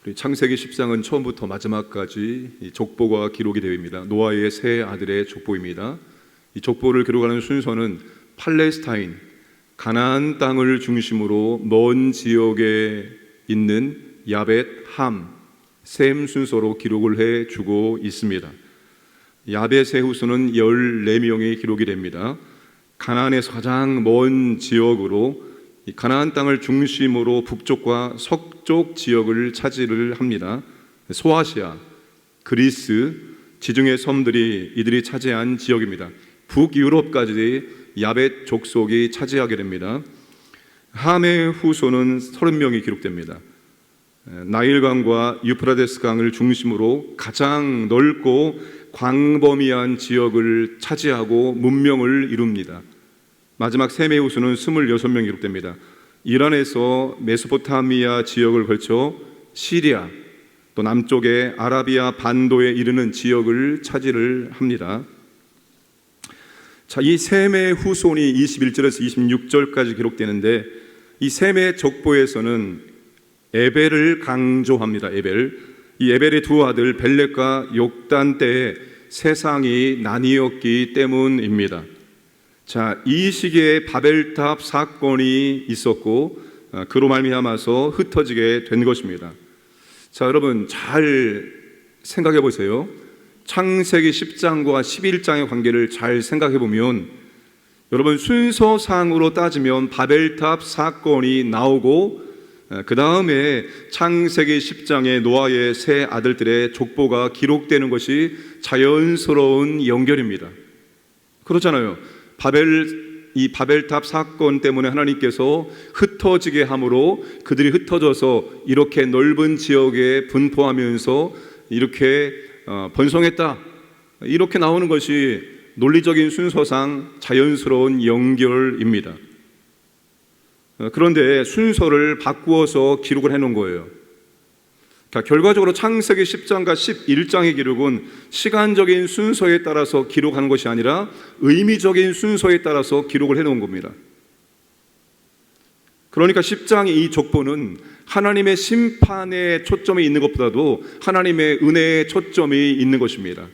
우리 창세기 10장은 처음부터 마지막까지 족보가 기록이 되어 있습니다. 노아의 세 아들의 족보입니다. 이 족보를 기록하는 순서는 팔레스타인, 가나안 땅을 중심으로 먼 지역에 있는 야벳, 함, 셈 순서로 기록을 해주고 있습니다. 야벳의 후손은 14명이 기록이 됩니다. 가나안에서 가장 먼 지역으로 이 가나안 땅을 중심으로 북쪽과 서쪽 지역을 차지를 합니다. 소아시아, 그리스, 지중해 섬들이 이들이 차지한 지역입니다. 북유럽까지 야벳 족속이 차지하게 됩니다. 함의 후손은 30명이 기록됩니다. 나일강과 유프라데스 강을 중심으로 가장 넓고 광범위한 지역을 차지하고 문명을 이룹니다. 마지막 셈의 후손은 26명 기록됩니다. 이란에서 메소포타미아 지역을 걸쳐 시리아, 또 남쪽의 아라비아 반도에 이르는 지역을 차지를 합니다. 자, 이 셈의 후손이 21절에서 26절까지 기록되는데, 이 셈의 족보에서는 에벨을 강조합니다. 이 에벨의 두 아들 벨렉과 욕단 때에 세상이 나뉘었기 때문입니다. 자, 이 시기에 바벨탑 사건이 있었고 그로 말미암아서 흩어지게 된 것입니다. 자, 여러분 잘 생각해 보세요. 창세기 10장과 11장의 관계를 잘 생각해 보면, 여러분 순서상으로 따지면 바벨탑 사건이 나오고 그 다음에 창세기 10장에 노아의 세 아들들의 족보가 기록되는 것이 자연스러운 연결입니다. 그렇잖아요. 이 바벨탑 사건 때문에 하나님께서 흩어지게 함으로 그들이 흩어져서 이렇게 넓은 지역에 분포하면서 이렇게 번성했다, 이렇게 나오는 것이 논리적인 순서상 자연스러운 연결입니다. 그런데 순서를 바꾸어서 기록을 해놓은 거예요. 결과적으로 창세기 10장과 11장의 기록은 시간적인 순서에 따라서 기록하는 것이 아니라 의미적인 순서에 따라서 기록을 해놓은 겁니다. 그러니까 10장의 이 족보는 하나님의 심판에 초점이 있는 것보다도 하나님의 은혜에 초점이 있는 것입니다.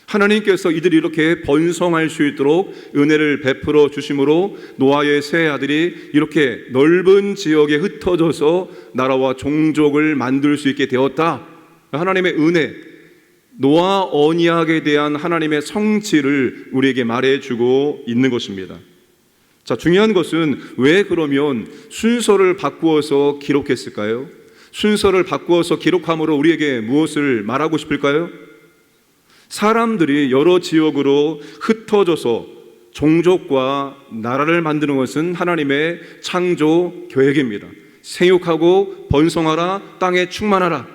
하나님께서 이들이 이렇게 번성할 수 있도록 은혜를 베풀어 주심으로 노아의 세 아들이 이렇게 넓은 지역에 흩어져서 나라와 종족을 만들 수 있게 되었다. 하나님의 은혜, 노아 언약에 대한 하나님의 성취를 우리에게 말해주고 있는 것입니다. 자, 중요한 것은 왜 그러면 순서를 바꾸어서 기록했을까요? 순서를 바꾸어서 기록함으로 우리에게 무엇을 말하고 싶을까요? 사람들이 여러 지역으로 흩어져서 종족과 나라를 만드는 것은 하나님의 창조 계획입니다. 생육하고 번성하라, 땅에 충만하라.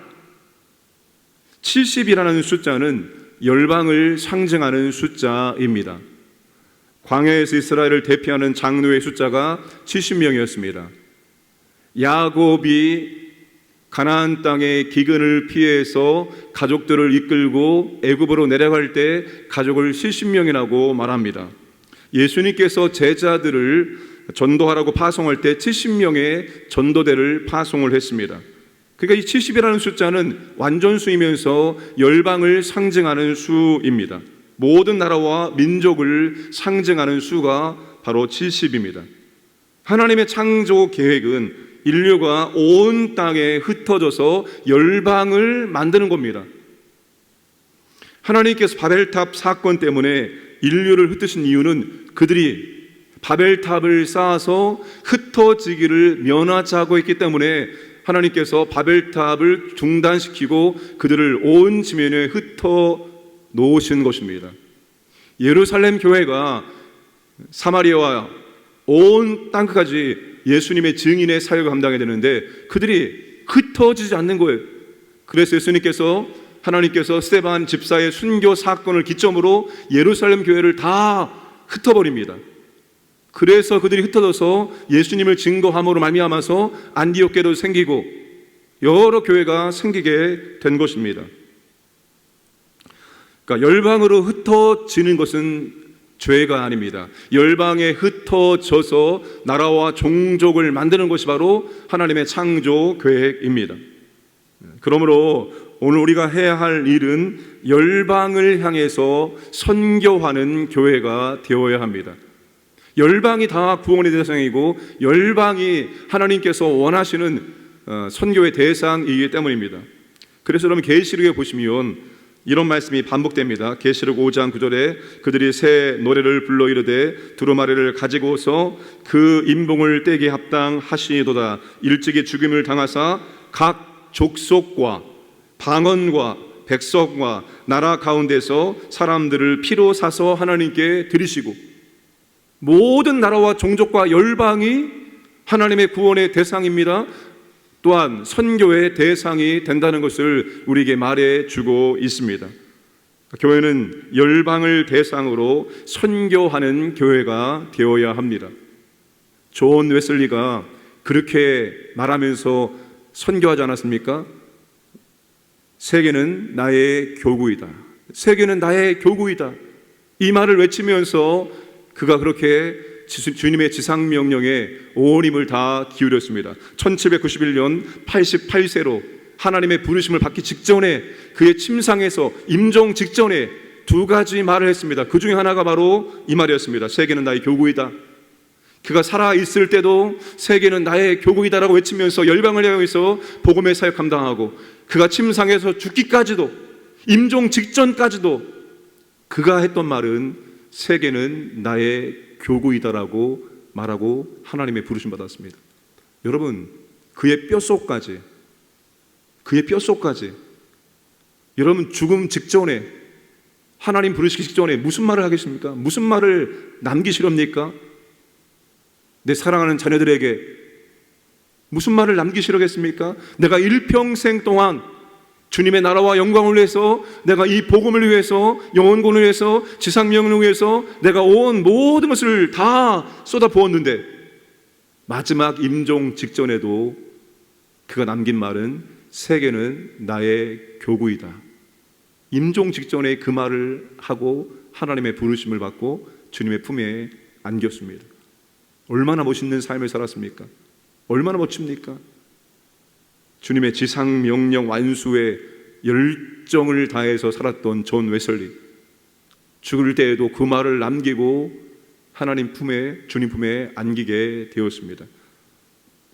70이라는 숫자는 열방을 상징하는 숫자입니다. 광야에서 이스라엘을 대표하는 장로의 숫자가 70명이었습니다. 야곱이 가나안 땅의 기근을 피해서 가족들을 이끌고 애굽으로 내려갈 때 가족을 70명이라고 말합니다. 예수님께서 제자들을 전도하라고 파송할 때 70명의 전도대를 파송을 했습니다. 그러니까 이 70이라는 숫자는 완전수이면서 열방을 상징하는 수입니다. 모든 나라와 민족을 상징하는 수가 바로 70입니다. 하나님의 창조 계획은 인류가 온 땅에 흩어져서 열방을 만드는 겁니다. 하나님께서 바벨탑 사건 때문에 인류를 흩으신 이유는 그들이 바벨탑을 쌓아서 흩어지기를 면하자고 했기 때문에 하나님께서 바벨탑을 중단시키고 그들을 온 지면에 흩어 놓으신 것입니다. 예루살렘 교회가 사마리아와 온 땅까지 예수님의 증인의 사역을 감당해야 되는데 그들이 흩어지지 않는 거예요. 그래서 하나님께서 스데반 집사의 순교 사건을 기점으로 예루살렘 교회를 다 흩어버립니다. 그래서 그들이 흩어져서 예수님을 증거함으로 말미암아서 안디옥교도 생기고 여러 교회가 생기게 된 것입니다. 그러니까 열방으로 흩어지는 것은 죄가 아닙니다. 열방에 흩어져서 나라와 종족을 만드는 것이 바로 하나님의 창조 계획입니다. 그러므로 오늘 우리가 해야 할 일은 열방을 향해서 선교하는 교회가 되어야 합니다. 열방이 다 구원의 대상이고 열방이 하나님께서 원하시는 선교의 대상이기 때문입니다. 그래서 여러분 계시록에 보시면 이런 말씀이 반복됩니다. 계시록 5장 9절에 그들이 새 노래를 불러 이르되 두루마리를 가지고서 그 임봉을 떼기 합당하시도다. 일찍이 죽임을 당하사 각 족속과 방언과 백성과 나라 가운데서 사람들을 피로 사서 하나님께 드리시고, 모든 나라와 종족과 열방이 하나님의 구원의 대상입니다. 또한 선교의 대상이 된다는 것을 우리에게 말해주고 있습니다. 교회는 열방을 대상으로 선교하는 교회가 되어야 합니다. 존 웨슬리가 그렇게 말하면서 선교하지 않았습니까? 세계는 나의 교구이다. 세계는 나의 교구이다. 이 말을 외치면서 그가 그렇게 주님의 지상명령에 온 힘을 다 기울였습니다. 1791년 88세로 하나님의 부르심을 받기 직전에, 그의 침상에서 임종 직전에 두 가지 말을 했습니다. 그 중에 하나가 바로 이 말이었습니다. 세계는 나의 교구이다. 그가 살아있을 때도 세계는 나의 교구이다라고 외치면서 열방을 향해서 복음의 사역 감당하고, 그가 침상에서 죽기까지도, 임종 직전까지도 그가 했던 말은 세계는 나의 교구이다라고 말하고 하나님의 부르심 받았습니다. 여러분, 그의 뼛속까지 여러분 죽음 직전에, 하나님 부르시기 직전에 무슨 말을 하겠습니까? 무슨 말을 남기시렵니까? 내 사랑하는 자녀들에게 무슨 말을 남기시려겠습니까? 내가 일평생 동안 주님의 나라와 영광을 위해서, 내가 이 복음을 위해서, 영혼권을 위해서, 지상명령을 위해서 내가 온 모든 것을 다 쏟아부었는데 마지막 임종 직전에도 그가 남긴 말은 세계는 나의 교구이다. 임종 직전에 그 말을 하고 하나님의 부르심을 받고 주님의 품에 안겼습니다. 얼마나 멋있는 삶을 살았습니까? 얼마나 멋집니까? 주님의 지상명령 완수에 열정을 다해서 살았던 존 웨슬리, 죽을 때에도 그 말을 남기고 하나님 품에, 주님 품에 안기게 되었습니다.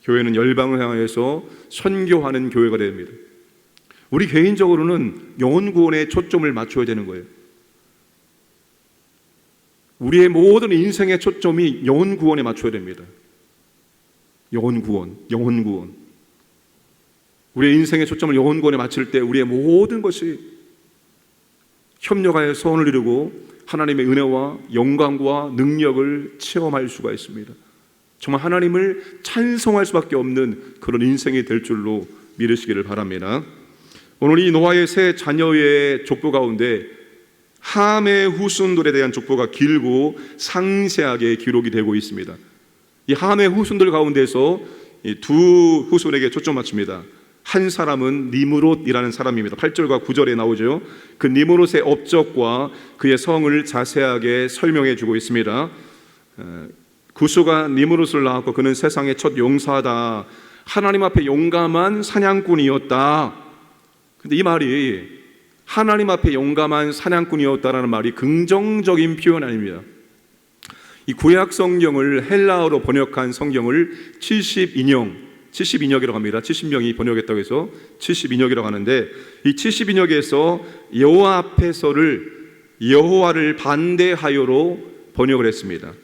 교회는 열방을 향해서 선교하는 교회가 됩니다. 우리 개인적으로는 영혼 구원에 초점을 맞춰야 되는 거예요. 우리의 모든 인생의 초점이 영혼 구원에 맞춰야 됩니다. 영혼 구원. 우리의 인생의 초점을 영혼 구원에 맞출 때 우리의 모든 것이 협력하여 소원을 이루고 하나님의 은혜와 영광과 능력을 체험할 수가 있습니다. 정말 하나님을 찬송할 수밖에 없는 그런 인생이 될 줄로 믿으시기를 바랍니다. 오늘 이 노아의 세 자녀의 족보 가운데 함의 후손들에 대한 족보가 길고 상세하게 기록이 되고 있습니다. 이 함의 후손들 가운데서 이 두 후손에게 초점 맞춥니다. 한 사람은 니므롯이라는 사람입니다. 8절과 9절에 나오죠. 그 니므롯의 업적과 그의 성을 자세하게 설명해 주고 있습니다. 구수가 니므롯을 낳았고 그는 세상의 첫 용사다. 하나님 앞에 용감한 사냥꾼이었다. 근데 이 말이 하나님 앞에 용감한 사냥꾼이었다라는 말이 긍정적인 표현 아닙니다. 이 구약 성경을 헬라어로 번역한 성경을 70인역이라고 합니다. 70명이 번역했다고 해서 70인역이라고 하는데, 이 70인역에서 여호와 앞에서를 여호와를 반대하여로 번역을 했습니다.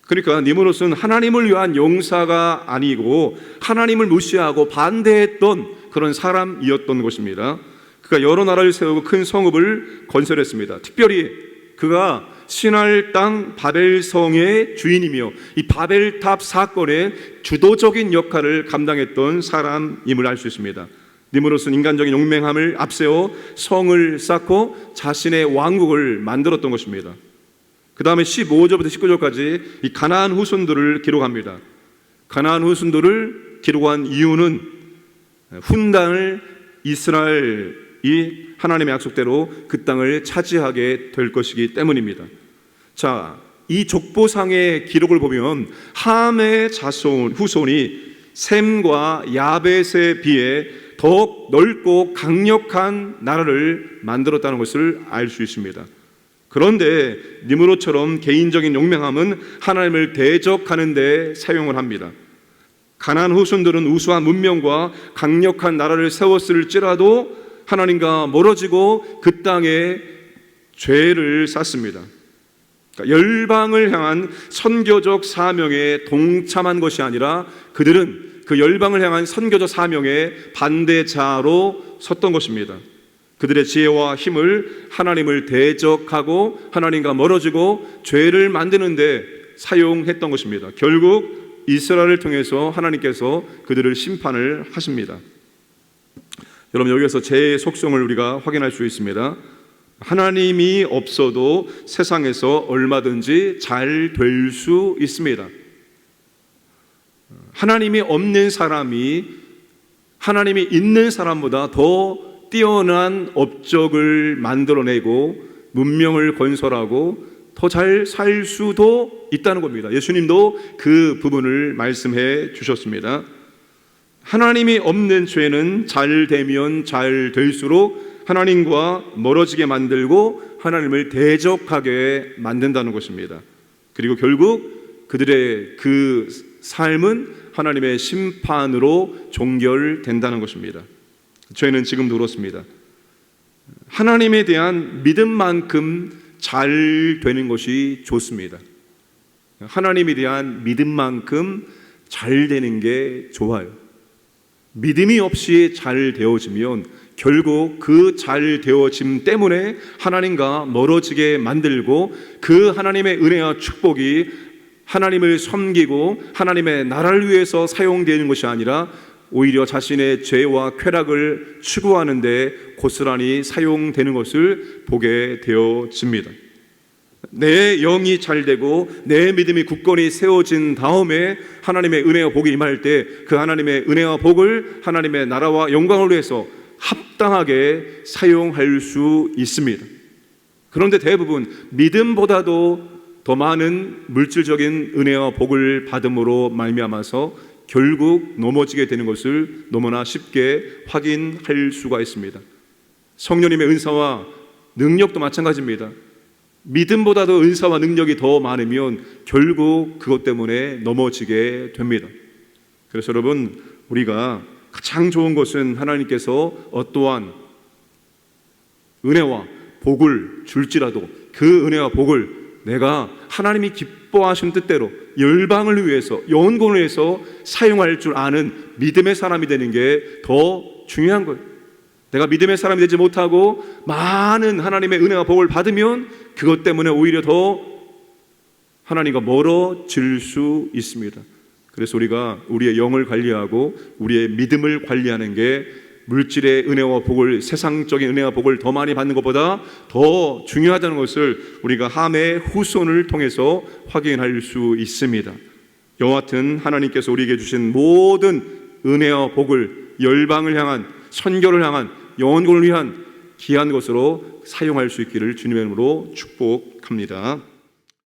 그러니까 니므롯은 하나님을 위한 용사가 아니고 하나님을 무시하고 반대했던 그런 사람이었던 것입니다. 그가 여러 나라를 세우고 큰 성읍을 건설했습니다. 특별히 그가 신할 땅 바벨성의 주인이며 이 바벨탑 사건의 주도적인 역할을 감당했던 사람임을 알 수 있습니다. 니므롯은 인간적인 용맹함을 앞세워 성을 쌓고 자신의 왕국을 만들었던 것입니다. 그 다음에 15절부터 19절까지 이 가나안 후손들을 기록합니다. 가나안 후손들을 기록한 이유는 훗날 이스라엘이 하나님의 약속대로 그 땅을 차지하게 될 것이기 때문입니다. 자, 이 족보상의 기록을 보면 함의 후손이 셈과 야벳에 비해 더욱 넓고 강력한 나라를 만들었다는 것을 알 수 있습니다. 그런데 니므롯처럼 개인적인 용맹함은 하나님을 대적하는 데 사용을 합니다. 가나안 후손들은 우수한 문명과 강력한 나라를 세웠을지라도 하나님과 멀어지고 그 땅에 죄를 쌓습니다. 그러니까 열방을 향한 선교적 사명에 동참한 것이 아니라 그들은 그 열방을 향한 선교적 사명의 반대자로 섰던 것입니다. 그들의 지혜와 힘을 하나님을 대적하고 하나님과 멀어지고 죄를 만드는 데 사용했던 것입니다. 결국 이스라엘을 통해서 하나님께서 그들을 심판을 하십니다. 여러분, 여기에서 죄의 속성을 우리가 확인할 수 있습니다. 하나님이 없어도 세상에서 얼마든지 잘 될 수 있습니다. 하나님이 없는 사람이 하나님이 있는 사람보다 더 뛰어난 업적을 만들어내고 문명을 건설하고 더 잘 살 수도 있다는 겁니다. 예수님도 그 부분을 말씀해 주셨습니다. 하나님이 없는 죄는 잘 되면 잘 될수록 하나님과 멀어지게 만들고 하나님을 대적하게 만든다는 것입니다. 그리고 결국 그들의 그 삶은 하나님의 심판으로 종결된다는 것입니다. 죄는 지금도 그렇습니다. 하나님에 대한 믿음만큼 잘 되는 것이 좋습니다. 하나님에 대한 믿음만큼 잘 되는 게 좋아요. 믿음이 없이 잘 되어지면 결국 그 잘 되어짐 때문에 하나님과 멀어지게 만들고 그 하나님의 은혜와 축복이 하나님을 섬기고 하나님의 나라를 위해서 사용되는 것이 아니라 오히려 자신의 죄와 쾌락을 추구하는 데 고스란히 사용되는 것을 보게 되어집니다. 내 영이 잘 되고 내 믿음이 굳건히 세워진 다음에 하나님의 은혜와 복이 임할 때 그 하나님의 은혜와 복을 하나님의 나라와 영광을 위해서 합당하게 사용할 수 있습니다. 그런데 대부분 믿음보다도 더 많은 물질적인 은혜와 복을 받음으로 말미암아서 결국 넘어지게 되는 것을 너무나 쉽게 확인할 수가 있습니다. 성령님의 은사와 능력도 마찬가지입니다. 믿음보다도 은사와 능력이 더 많으면 결국 그것 때문에 넘어지게 됩니다. 그래서 여러분, 우리가 가장 좋은 것은 하나님께서 어떠한 은혜와 복을 줄지라도 그 은혜와 복을 내가 하나님이 기뻐하신 뜻대로 열방을 위해서 영혼을 위해서 사용할 줄 아는 믿음의 사람이 되는 게 더 중요한 거예요. 내가 믿음의 사람이 되지 못하고 많은 하나님의 은혜와 복을 받으면 그것 때문에 오히려 더 하나님과 멀어질 수 있습니다. 그래서 우리가 우리의 영을 관리하고 우리의 믿음을 관리하는 게 물질의 은혜와 복을, 세상적인 은혜와 복을 더 많이 받는 것보다 더 중요하다는 것을 우리가 함의 후손을 통해서 확인할 수 있습니다. 여하튼 하나님께서 우리에게 주신 모든 은혜와 복을 열방을 향한, 선교를 향한, 영혼을 위한 귀한 것으로 사용할 수 있기를 주님의 이름으로 축복합니다.